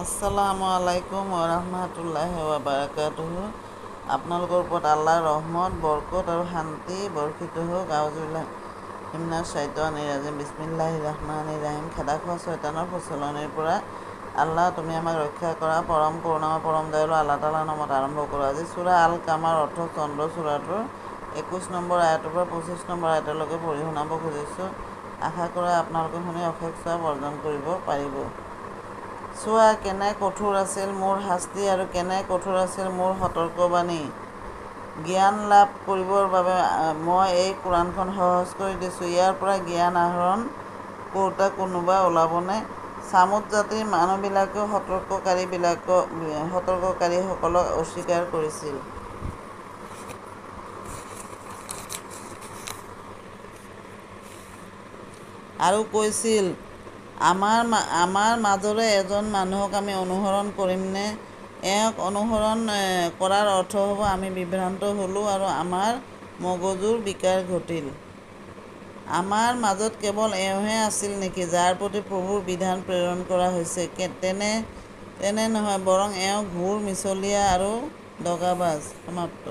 আসসালামু আলাইকুম ওৰহমাতুল্লাহি ওয়াবাৰাকাতুহু। আপোনালোকৰ ওপৰত আল্লাহৰ ৰহমত, বৰকত আৰু শান্তি বৰ্ষিত হওক। আউযুবিল্লাহি মিনাশ শাইতানিৰ ৰাজিম। বিসমিল্লাহিৰ ৰহমানিৰ ৰহিম। খেদা খোৱা শয়তানৰ প্ৰচলনিৰ পৰা আল্লাহ তুমি আমাক ৰক্ষা কৰা। পৰম কৰুণাময় পৰম দয়ালু আল্লাহ তাআলাৰ নামত আৰম্ভ কৰোঁ। আজি সূৰা আল কামাৰ অৰ্থ চন্দ্ৰ সূৰাটোৰ 21 নম্বৰ আয়াতৰ পৰা 25 নম্বৰ আয়াতলৈকে পঢ়ি শুনাব খুজিছোঁ। আশা কৰা আপোনালোকে শুনি অশেষ সওৱাব অৰ্জন কৰিব পাৰিব। চোৱা কেনে কঠোৰ আছিল মোৰ শাস্তি আৰু কেনে কঠোৰ আছিল মোৰ সতৰ্কবাণী। জ্ঞান লাভ কৰিবৰ বাবে মই এই কোৰাণখন সহজ কৰি দিছোঁ। ইয়াৰ পৰা জ্ঞান আহৰণ কৰোঁতা কোনোবা ওলাবনে? ছামুদ জাতিৰ মানুহবিলাকেও সতৰ্ককাৰীসকলক অস্বীকাৰ কৰিছিল। আৰু কৈছিল, আমাৰ মাজৰে এজন মানুহক আমি অনুসৰণ কৰিমনে? এওঁক অনুসৰণ কৰাৰ অৰ্থ হ'ব আমি বিভ্ৰান্ত হ'লোঁ আৰু আমাৰ মগজুৰ বিকাৰ ঘটিল। আমাৰ মাজত কেৱল এওঁহে আছিল নেকি যাৰ প্ৰতি প্ৰভুৰ বিধান প্ৰেৰণ কৰা হৈছে? তেনে নহয়, বৰং এওঁ ঘোৰ মিছলীয়া আৰু দগাবাজ। সমাপ্ত।